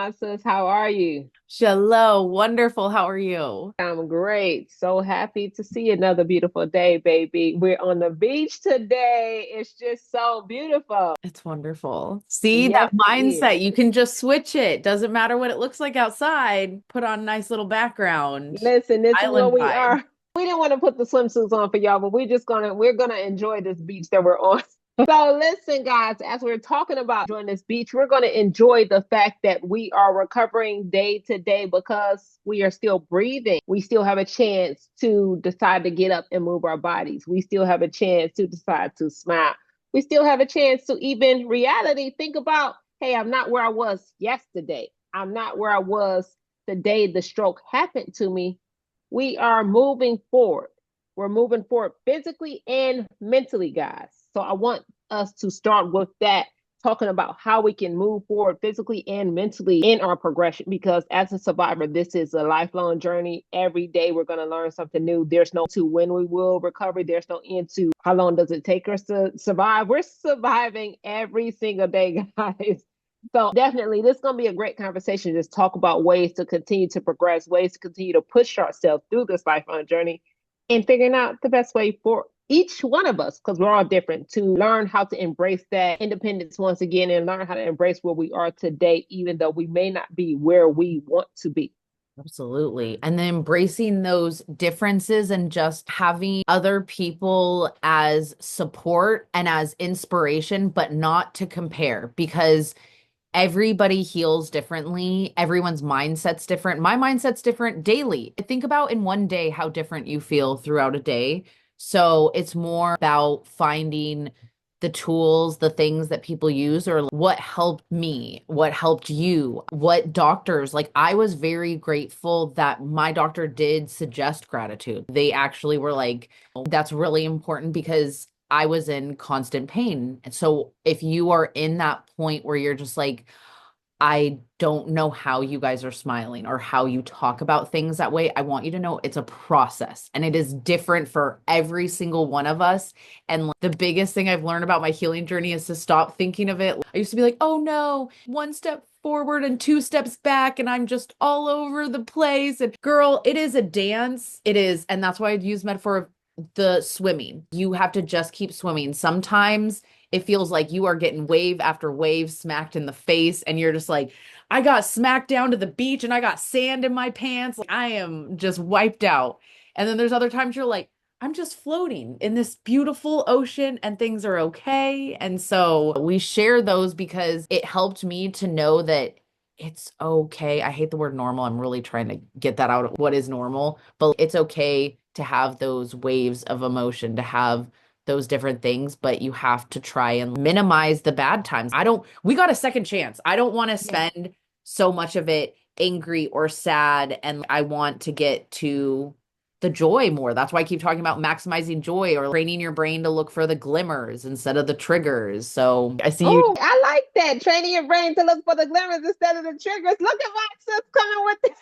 Hi, sis, how are you? Shello, wonderful. How are you? I'm great. So happy to see another beautiful day, baby. We're on the beach today. It's just so beautiful. It's wonderful. See that Yes, it is. mindset. You can just switch it. Doesn't matter what it looks like outside. Put on a nice little background. Listen, this is where Island we vibe. are. We didn't want to put the swimsuits on for y'all, but we're gonna enjoy this beach that we're on. So listen, guys, as we're talking about enjoying this beach, we're gonna enjoy the fact that we are recovering day to day because we are still breathing. We still have a chance to decide to get up and move our bodies. We still have a chance to decide to smile. We still have a chance to even reality think about, hey, I'm not where I was yesterday. I'm not where I was the day the stroke happened to me. We are moving forward. We're moving forward physically and mentally, guys. So I want us to start with that, talking about how we can move forward physically and mentally in our progression. Because as a survivor, this is a lifelong journey. Every day we're going to learn something new. There's no to when we will recover. There's no end to how long does it take us to survive. We're surviving every single day, guys. So definitely, this is going to be a great conversation. Just talk about ways to continue to progress, ways to continue to push ourselves through this lifelong journey, and figuring out the best way for each one of us, because we're all different, to learn how to embrace that independence once again and learn how to embrace where we are today, even though we may not be where we want to be. Absolutely. And then embracing those differences and just having other people as support and as inspiration, but not to compare because everybody heals differently. Everyone's mindset's different. My mindset's different daily. Think about in one day how different you feel throughout a day. So it's more about finding the tools, the things that people use, or what helped me, what helped you, what doctors. Like, I was very grateful that my doctor did suggest gratitude. They actually were like, that's really important because I was in constant pain. And so if you are in that point where you're just like, I don't know how you guys are smiling or how you talk about things that way. I want you to know it's a process and it is different for every single one of us. And like, the biggest thing I've learned about my healing journey is to stop thinking of it. I used to be like, oh no, one step forward and two steps back, and I'm just all over the place. And girl, it is a dance. It is. And that's why I'd use metaphor of the swimming. You have to just keep swimming. Sometimes it feels like you are getting wave after wave smacked in the face, and you're just like, I got smacked down to the beach and I got sand in my pants. Like, I am just wiped out. And then there's other times you're like, I'm just floating in this beautiful ocean and things are okay. And so we share those because it helped me to know that it's okay. I hate the word normal. I'm really trying to get that out of what is normal, but it's okay to have those waves of emotion, to have those different things, but you have to try and minimize the bad times. We got a second chance. I don't want to Yeah. spend so much of it angry or sad. And I want to get to the joy more. That's why I keep talking about maximizing joy or training your brain to look for the glimmers instead of the triggers. So I see you. Oh, I like that. Training your brain to look for the glimmers instead of the triggers. Look at my sis coming with it.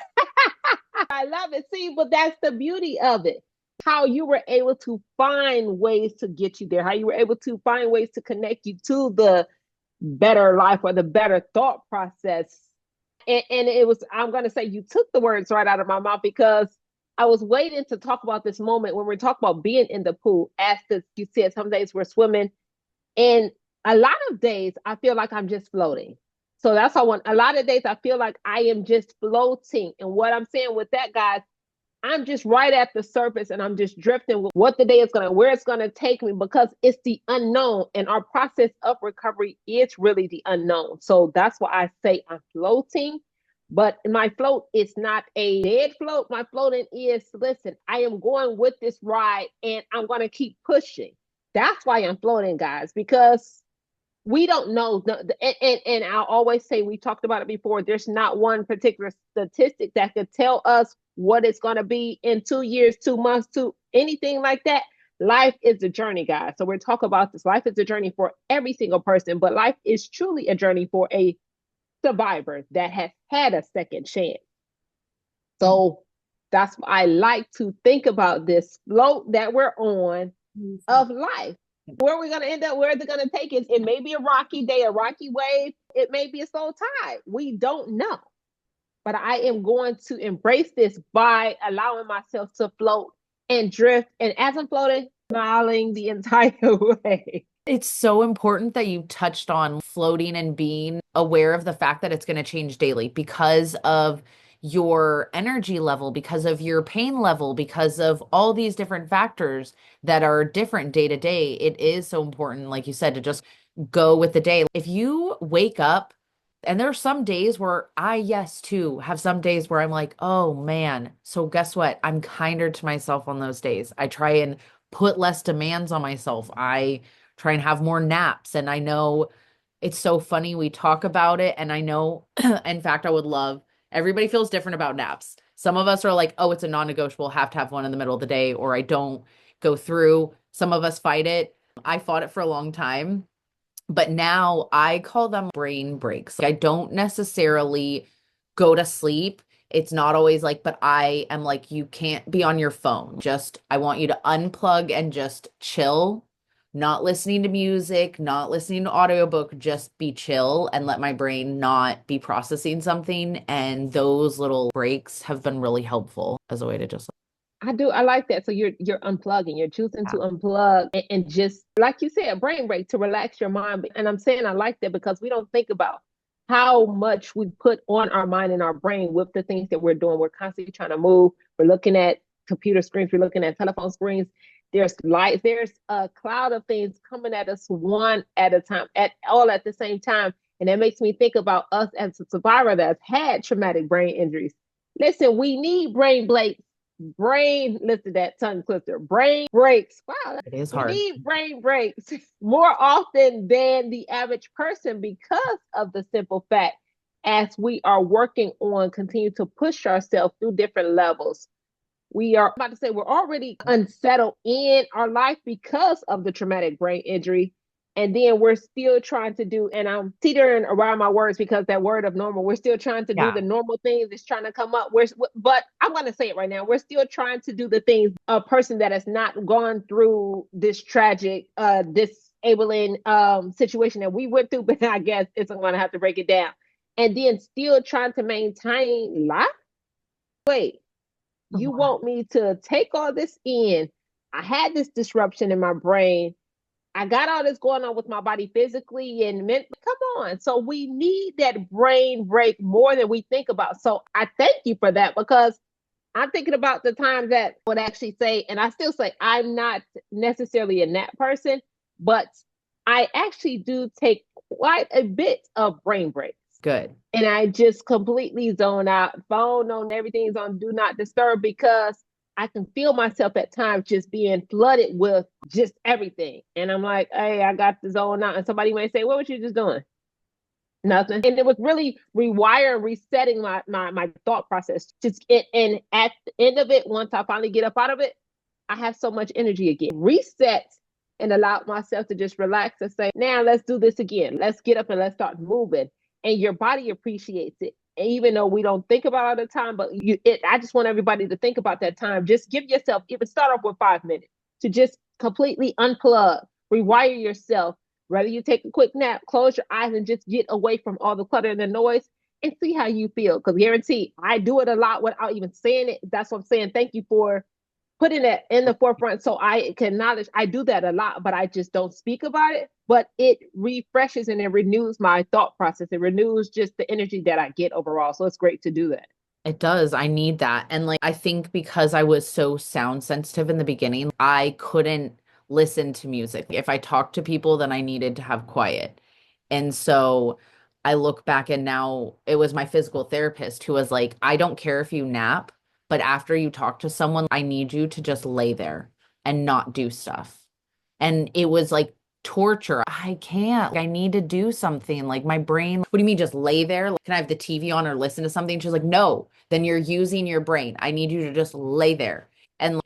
I love it. See, but that's the beauty of it. How you were able to find ways to get you there, how you were able to find ways to connect you to the better life or the better thought process. And it was, I'm going to say, you took the words right out of my mouth because I was waiting to talk about this moment when we're talking about being in the pool. As you said, some days we're swimming, and a lot of days I feel like I'm just floating. So that's how a lot of days I feel like I am just floating. And what I'm saying with that, guys, I'm just right at the surface and I'm just drifting with what the day is where it's gonna take me, because it's the unknown, and our process of recovery is really the unknown. So that's why I say I'm floating. But my float is not a dead float. My floating is, listen, I am going with this ride and I'm gonna keep pushing. That's why I'm floating, guys, because we don't know. And I'll always say, we talked about it before, there's not one particular statistic that could tell us what it's going to be in 2 years, 2 months, to anything like that. Life is a journey, guys. So we're talking about this. Life is a journey for every single person, but life is truly a journey for a survivor that has had a second chance. So that's why I like to think about this float that we're on of life. Where are we going to end up? Where is it going to take us? It may be a rocky day, a rocky wave. It may be a slow tide. We don't know. But I am going to embrace this by allowing myself to float and drift. And as I'm floating, smiling the entire way. It's so important that you touched on floating and being aware of the fact that it's going to change daily because of your energy level, because of your pain level, because of all these different factors that are different day to day. It is so important, like you said, to just go with the day. If you wake up, and there are some days where yes, too, have some days where I'm like, oh man. So guess what? I'm kinder to myself on those days. I try and put less demands on myself. I try and have more naps. And I know it's so funny. We talk about it. And I know, in fact, I would love, everybody feels different about naps. Some of us are like, oh, it's a non-negotiable, have to have one in the middle of the day, or I don't go through. Some of us fight it. I fought it for a long time. But now I call them brain breaks. I don't necessarily go to sleep. It's not always like, but I am like, you can't be on your phone. Just, I want you to unplug and just chill, not listening to music, not listening to audiobook, just be chill and let my brain not be processing something. And those little breaks have been really helpful as a way to just. I do. I like that. So you're unplugging. You're choosing to unplug and just like you said, a brain break to relax your mind. And I'm saying I like that because we don't think about how much we put on our mind and our brain with the things that we're doing. We're constantly trying to move. We're looking at computer screens. We're looking at telephone screens. There's light. There's a cloud of things coming at us one at a time, all at the same time. And that makes me think about us as a survivor that's had traumatic brain injuries. Listen, we need listen, that tongue twister, brain breaks. Wow, It is we hard. need brain breaks more often than the average person because of the simple fact as we are working on continue to push ourselves through different levels. We are about to say we're already unsettled in our life because of the traumatic brain injury. And then we're still trying to do, and I'm teetering around my words because that word of normal, we're still trying to do the normal things that's trying to come up. But I'm going to say it right now. We're still trying to do the things a person that has not gone through this tragic, disabling situation that we went through, but I guess it's going to have to break it down. And then still trying to maintain life. Wait, you want me to take all this in? I had this disruption in my brain. I got all this going on with my body physically and mentally. Come on. So we need that brain break more than we think about. So I thank you for that because I'm thinking about the times that I would actually say, and I still say I'm not necessarily a nap person, but I actually do take quite a bit of brain breaks. Good. And I just completely zone out, phone on, everything's on do not disturb because I can feel myself at times just being flooded with just everything. And I'm like, hey, I got the zone out. And somebody may say, what was you just doing? Nothing. And it was really rewiring, resetting my thought process. And at the end of it, once I finally get up out of it, I have so much energy again. Reset and allow myself to just relax and say, now let's do this again. Let's get up and let's start moving. And your body appreciates it. And even though we don't think about it all the time, but I just want everybody to think about that time. Just give yourself, even start off with 5 minutes to just completely unplug, rewire yourself. Whether you take a quick nap, close your eyes and just get away from all the clutter and the noise and see how you feel. Because guarantee, I do it a lot without even saying it. That's what I'm saying. Thank you for putting that in the forefront so I can acknowledge I do that a lot, but I just don't speak about it. But it refreshes and it renews my thought process. It renews just the energy that I get overall. So it's great to do that. It does. I need that. And like, I think because I was so sound sensitive in the beginning, I couldn't listen to music. If I talked to people, then I needed to have quiet. And so I look back and now it was my physical therapist who was like, I don't care if you nap, but after you talk to someone, I need you to just lay there and not do stuff. And it was like torture. I can't. I need to do something. Like my brain, what do you mean just lay there? Like, can I have the TV on or listen to something? She's like, no, then you're using your brain. I need you to just lay there. And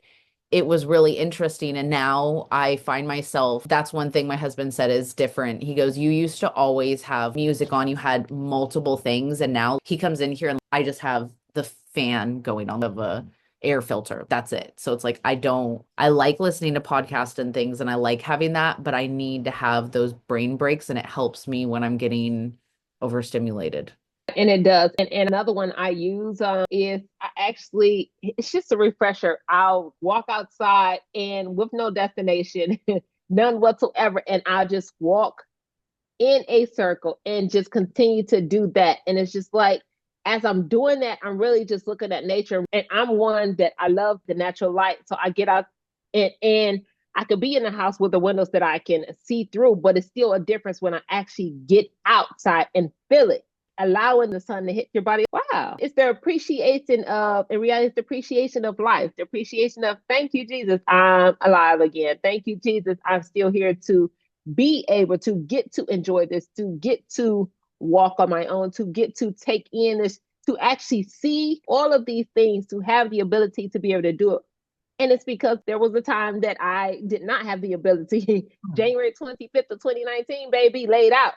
it was really interesting. And now I find myself, that's one thing my husband said is different. He goes, you used to always have music on, you had multiple things. And now he comes in here and I just have the fan going on of a air filter. That's it. So it's like, I like listening to podcasts and things and I like having that, but I need to have those brain breaks and it helps me when I'm getting overstimulated. And it does. And another one I use is it's just a refresher. I'll walk outside and with no destination, none whatsoever. And I'll just walk in a circle and just continue to do that. And it's just like, as I'm doing that, I'm really just looking at nature. And I'm one that I love the natural light. So I get out and I could be in the house with the windows that I can see through, but it's still a difference when I actually get outside and feel it, allowing the sun to hit your body. Wow. It's the appreciation of, in reality, it's the appreciation of life, the appreciation of, thank you, Jesus, I'm alive again. Thank you, Jesus, I'm still here to be able to get to enjoy this, to get to walk on my own, to get to take in this, to actually see all of these things, to have the ability to be able to do it. And it's because there was a time that I did not have the ability. January 25th of 2019, baby, laid out.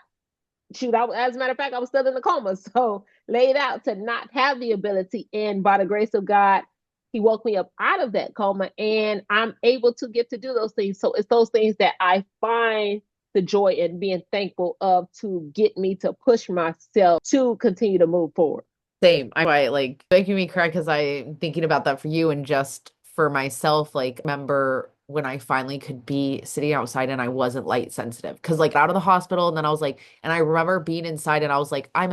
Shoot, as a matter of fact, I was still in a coma. So laid out to not have the ability. And by the grace of God, he woke me up out of that coma and I'm able to get to do those things. So it's those things that I find the joy in being thankful of to get me to push myself to continue to move forward. Same. I like making me cry because I'm thinking about that for you and just for myself. Like, remember when I finally could be sitting outside and I wasn't light sensitive because like out of the hospital and then I was like, and I remember being inside and I was like, I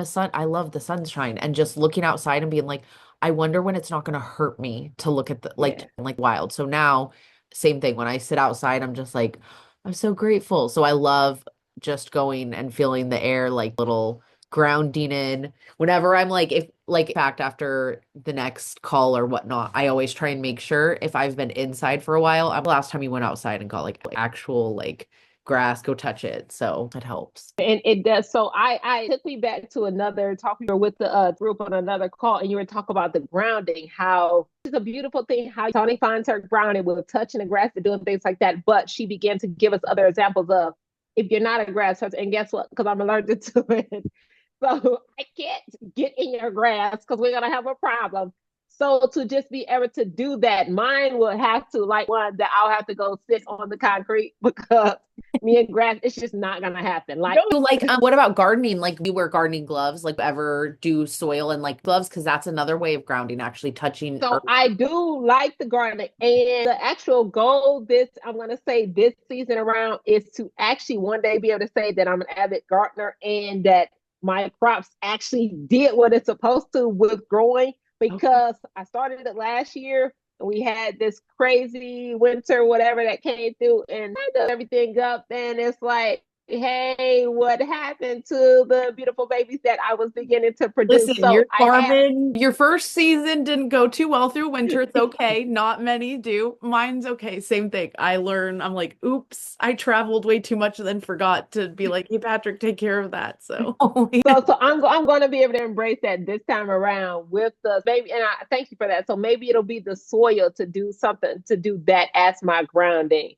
love the sunshine and just looking outside and being like, I wonder when it's not going to hurt me to look at the like wild. So now same thing when I sit outside, I'm just like, I'm so grateful. So I love just going and feeling the air, like little grounding in whenever I'm like, if like in fact after the next call or whatnot, I always try and make sure if I've been inside for a while, the last time you went outside and got like actual like grass, go touch it. So it helps. And it does. So I took me back to another talking with the group on another call, and you were talking about the grounding, how it's a beautiful thing, how Tawnie finds her grounded with touching the grass and doing things like that. But she began to give us other examples of if you're not a grass person, and guess what? Because I'm allergic to it. So I can't get in your grass because we're going to have a problem. So to just be able to do that, mine will have to like one that I'll have to go sit on the concrete because me and grass, it's just not going to happen. Like, what about gardening? Like you wear gardening gloves, like ever do soil and like gloves? Cause that's another way of grounding, actually touching. So I do like the gardening, and the actual goal I'm going to say this season around is to actually one day be able to say that I'm an avid gardener and that my crops actually did what it's supposed to with growing, because I started it last year and we had this crazy winter, whatever that came through and everything up. And it's like, hey, what happened to the beautiful babies that I was beginning to produce? Listen, you're farming. Your first season didn't go too well through winter. It's okay. Not many do. Mine's okay. Same thing. I'm like, oops, I traveled way too much and then forgot to be like, hey, Patrick, take care of that. So, so I'm going to be able to embrace that this time around with the baby. And I thank you for that. So maybe it'll be the soil to do something, to do that as my grounding.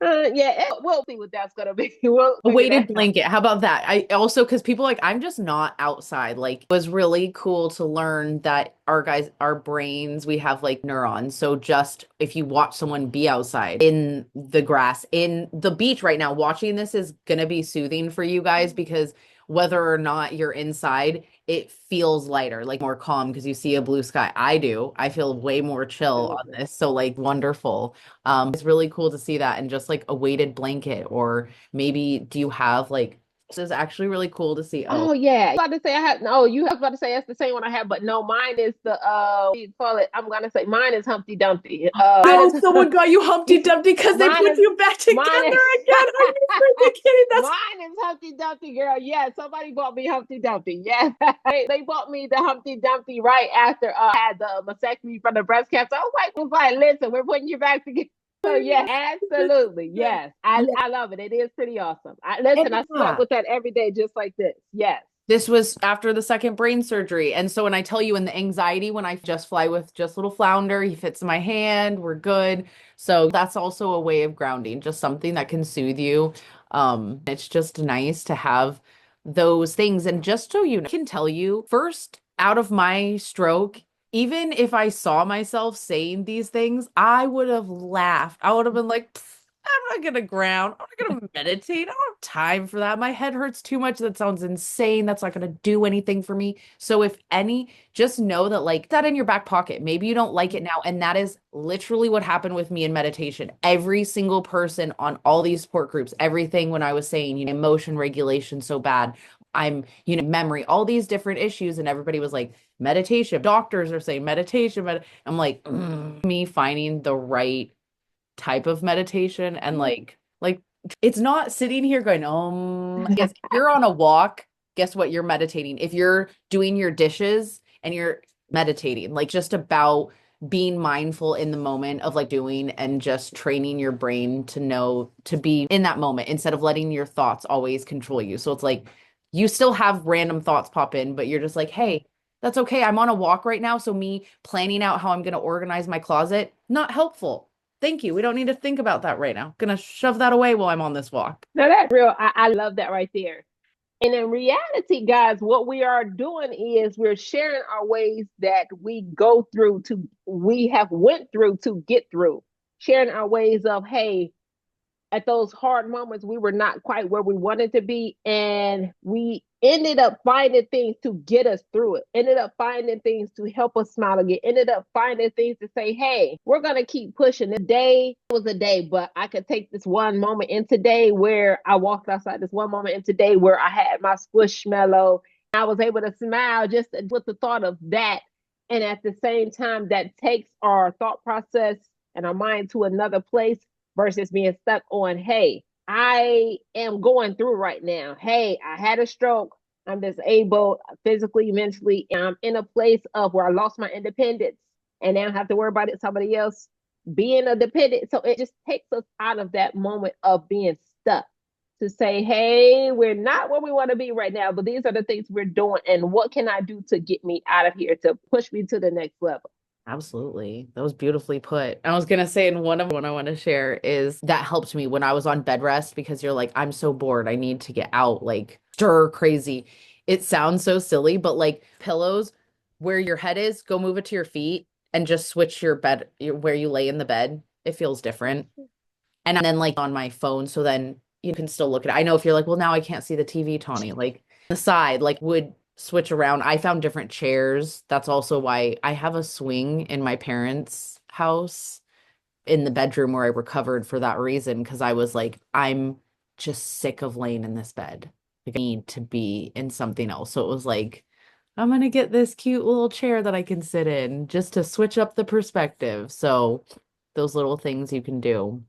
We'll see what that's gonna be. A weighted blanket. How about that? I also, because people like, I'm just not outside. Like, it was really cool to learn that our brains, we have like neurons. So just if you watch someone be outside in the grass, in the beach right now, watching this is gonna be soothing for you guys because whether or not you're inside, it feels lighter, like more calm because you see a blue sky. I do. I feel way more chill on this. So like wonderful. It's really cool to see that and just like a weighted blanket or maybe do you have like this is actually really cool to see. Oh yeah. You about to say I have you have about to say that's the same one I have, but no, mine is the what do you call it? I'm gonna say mine is Humpty Dumpty. No, someone got you Humpty Dumpty because they put you back together again. Are you freaking kidding? Mine is Humpty Dumpty, girl. Yeah, somebody bought me Humpty Dumpty. Yeah. they bought me the Humpty Dumpty right after I had the mastectomy from the breast cancer. I was like, listen, we're putting you back together. So yeah, absolutely. Yes. I love it. It is pretty awesome. I slept with that every day just like this. Yes. This was after the second brain surgery. And so when I tell you in the anxiety, when I just fly with just little Flounder, he fits in my hand, we're good. So that's also a way of grounding, just something that can soothe you. It's just nice to have those things. And just so you know, I can tell you, first out of my stroke, even if I saw myself saying these things, I would have laughed. I would have been like, "Pfft, I'm not gonna ground. I'm not gonna meditate. I don't have time for that. My head hurts too much. That sounds insane. That's not gonna do anything for me." So if any, just know that like that in your back pocket. Maybe you don't like it now. And that is literally what happened with me in meditation. Every single person on all these support groups, everything when I was saying, emotion regulation so bad. I'm, memory, all these different issues. And everybody was like, meditation. Doctors are saying meditation. I'm like, me finding the right type of meditation and like it's not sitting here going, yes, if you're on a walk, guess what? You're meditating. If you're doing your dishes and you're meditating, like just about being mindful in the moment of like doing and just training your brain to know to be in that moment instead of letting your thoughts always control you. So it's like you still have random thoughts pop in, but you're just like, hey, that's okay. I'm on a walk right now. So me planning out how I'm going to organize my closet, not helpful. Thank you. We don't need to think about that right now. Gonna shove that away while I'm on this walk. No, that's real. I love that right there. And in reality, guys, what we are doing is we're sharing our ways that we have went through to get through. Sharing our ways of, hey, at those hard moments, we were not quite where we wanted to be. And we ended up finding things to get us through it, ended up finding things to help us smile again, ended up finding things to say, hey, we're going to keep pushing. The day was a day, but I could take this one moment in today where I walked outside, this one moment in today where I had my Squishmallow. I was able to smile just with the thought of that. And at the same time, that takes our thought process and our mind to another place versus being stuck on, hey, I am going through right now. Hey, I had a stroke. I'm disabled physically, mentally, and I'm in a place of where I lost my independence and now I have to worry about it, somebody else being a dependent. So it just takes us out of that moment of being stuck to say, hey, we're not where we want to be right now, but these are the things we're doing. And what can I do to get me out of here, to push me to the next level? Absolutely. That was beautifully put. I was gonna say, and one of what I want to share is that helped me when I was on bed rest because you're like, I'm so bored. I need to get out, like stir crazy. It sounds so silly, but like pillows where your head is, go move it to your feet and just switch your bed where you lay in the bed. It feels different. And then like on my phone, so then you can still look at it. I know if you're like, well, now I can't see the TV, Tawnie, like the side, like would switch around. I found different chairs. That's also why I have a swing in my parents' house in the bedroom where I recovered for that reason. Cause I was like, I'm just sick of laying in this bed. Like, I need to be in something else. So it was like, I'm gonna get this cute little chair that I can sit in just to switch up the perspective. So those little things you can do.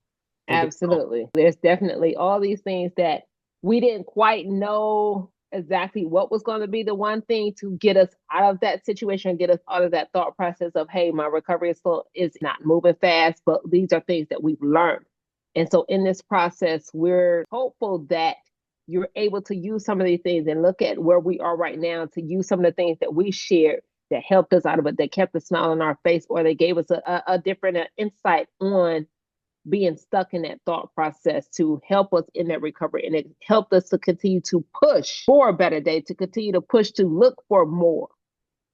Absolutely. There's definitely all these things that we didn't quite know exactly what was going to be the one thing to get us out of that situation, get us out of that thought process of, hey, my recovery is not moving fast, but these are things that we've learned. And so in this process, we're hopeful that you're able to use some of these things and look at where we are right now to use some of the things that we shared that helped us out of it, that kept a smile on our face, or they gave us a different insight on being stuck in that thought process to help us in that recovery. And it helped us to continue to push for a better day, to continue to push to look for more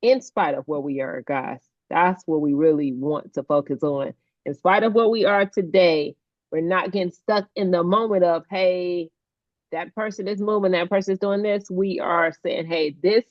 in spite of where we are, guys. That's what we really want to focus on. In spite of where we are today, we're not getting stuck in the moment of, hey, that person is moving, that person is doing this. We are saying, hey, this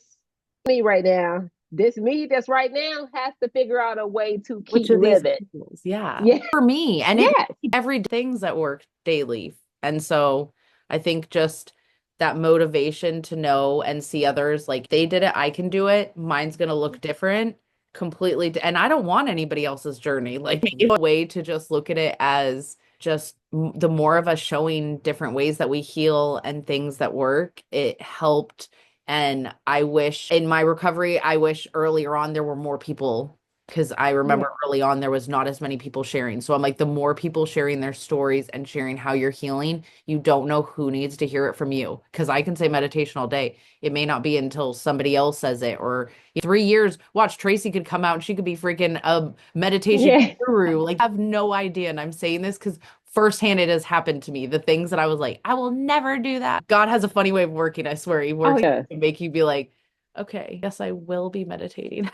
me right now, this me that's right now has to figure out a way to Which keep of these living. tools? Yeah. Yeah. For me, and it Yes. every things that work daily. And so I think just that motivation to know and see others like they did it, I can do it. Mine's going to look different completely. And I don't want anybody else's journey. Like a way to just look at it as just the more of us showing different ways that we heal and things that work, it helped. And I wish in my recovery, I wish earlier on there were more people because I remember early on there was not as many people sharing. So I'm like, the more people sharing their stories and sharing how you're healing, you don't know who needs to hear it from you. Because I can say meditation all day. It may not be until somebody else says it. Or in 3 years, watch Tracey could come out and she could be freaking a meditation Yeah. guru. Like I have no idea. And I'm saying this because firsthand it has happened to me. The things that I was like, I will never do that. God has a funny way of working. I swear he Oh, works yeah. to make you be like, okay, yes, I will be meditating.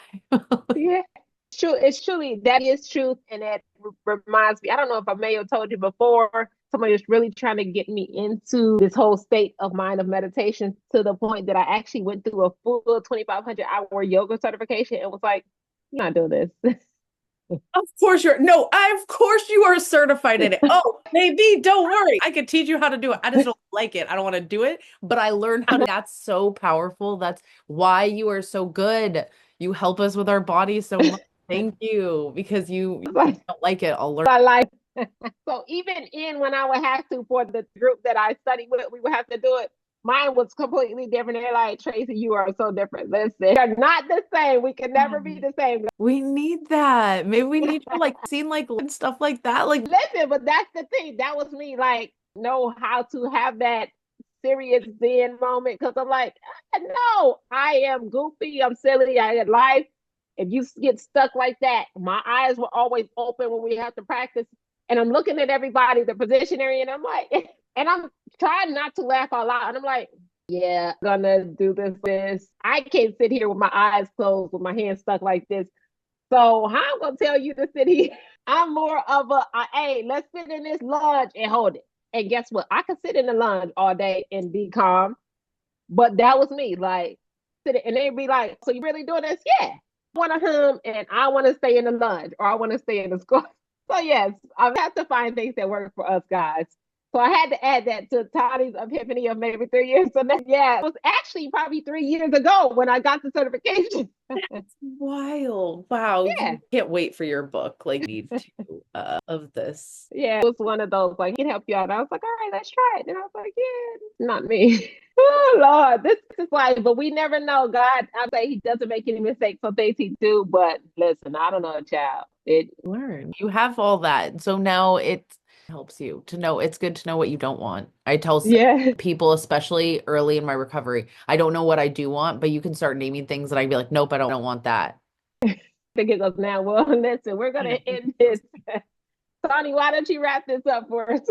Yeah. True, it's truly, that is truth, and that reminds me. I don't know if I may have told you before. Somebody was really trying to get me into this whole state of mind of meditation to the point that I actually went through a full 2,500 hour yoga certification and was like, "You're not doing this." Of course of course you are certified in it. Oh, maybe, don't worry. I could teach you how to do it. I just don't like it. I don't want to do it, but I learned how to. That's so powerful. That's why you are so good. You help us with our bodies so much. Thank you, because you Like, don't like it. I'll learn. I like. So even in when I would have to for the group that I studied with, we would have to do it. Mine was completely different. They're like, Tracey, you are so different. Listen, you're not the same. We can never be the same. We need that. Maybe we need to like seeing like stuff like that. Like, listen, but that's the thing. That was me, like, know how to have that serious Zen moment because I'm like, no, I am goofy. I'm silly. I had life. If you get stuck like that, my eyes were always open when we have to practice. And I'm looking at everybody, the positionary, and I'm like, and I'm trying not to laugh out loud. And I'm like, yeah, I'm gonna do this. I can't sit here with my eyes closed with my hands stuck like this. So how I'm gonna tell you to sit here? I'm more of hey, let's sit in this lunge and hold it. And guess what? I could sit in the lunge all day and be calm. But that was me, like, sit and they'd be like, so you really doing this? Yeah. I want to hum and I want to stay in the lunge or I want to stay in the squat. So yes, I have to find things that work for us guys. So I had to add that to Tawnie's epiphany of maybe 3 years. So that, yeah, it was actually probably 3 years ago when I got the certification. that's wild. Wow. Yeah. Can't wait for your book. Like, need to of this. Yeah, it was one of those, like, it help you out. I was like, all right, let's try it. And I was like, yeah, not me. Oh, Lord, this is life, but we never know. God, I say he doesn't make any mistakes, some things he do, but listen, I don't know, child. It Learn. You have all that. So now it helps you to know. It's good to know what you don't want. I tell yeah, people, especially early in my recovery, I don't know what I do want, but you can start naming things that I'd be like, nope, I don't want that. think it goes now. Well, listen, we're gonna end this. Tawnie, why don't you wrap this up for us?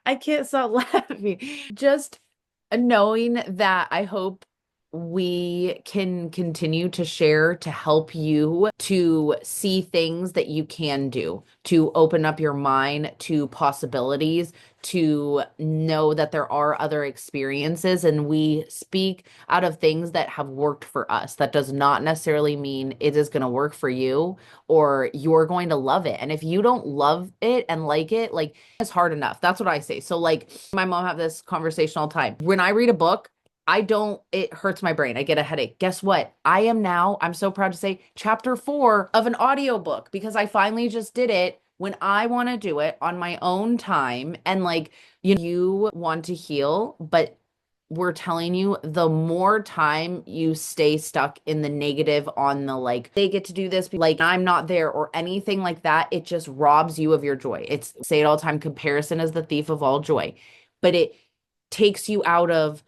I can't stop laughing. Just knowing that I hope we can continue to share to help you to see things that you can do, to open up your mind to possibilities, to know that there are other experiences. And we speak out of things that have worked for us. That does not necessarily mean it is going to work for you or you're going to love it. And if you don't love it and like it, like, it's hard enough. That's what I say. So like my mom have this conversation all the time. When I read a book, it hurts my brain. I get a headache. Guess what? I'm so proud to say, chapter 4 of an audiobook because I finally just did it when I want to do it on my own time. And like, you want to heal, but we're telling you the more time you stay stuck in the negative on the like, they get to do this, like I'm not there or anything like that, it just robs you of your joy. It's say it all the time, comparison is the thief of all joy, but it takes you out of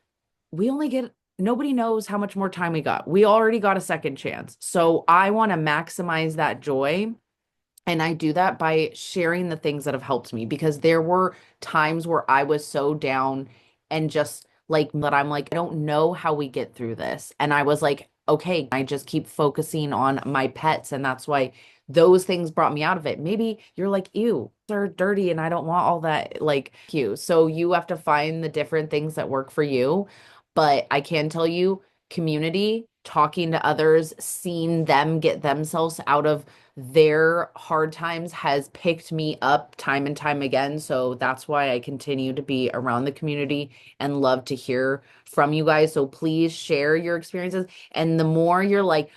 nobody knows how much more time we got. We already got a second chance. So I want to maximize that joy. And I do that by sharing the things that have helped me because there were times where I was so down and just like that I'm like, I don't know how we get through this. And I was like, okay, I just keep focusing on my pets. And that's why those things brought me out of it. Maybe you're like, ew, they're dirty and I don't want all that like you. So you have to find the different things that work for you. But I can tell you, community, talking to others, seeing them get themselves out of their hard times has picked me up time and time again. So that's why I continue to be around the community and love to hear from you guys. So please share your experiences. And the more you're like,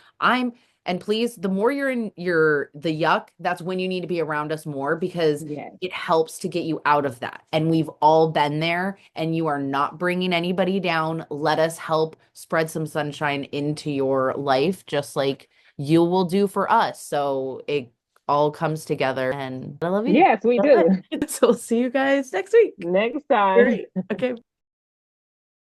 and please, the more you're in the yuck, that's when you need to be around us more because Yes. it helps to get you out of that. And we've all been there and you are not bringing anybody down. Let us help spread some sunshine into your life, just like you will do for us. So it all comes together and I love you. Yes, we do. So we'll see you guys next week. Next time. Great. Okay.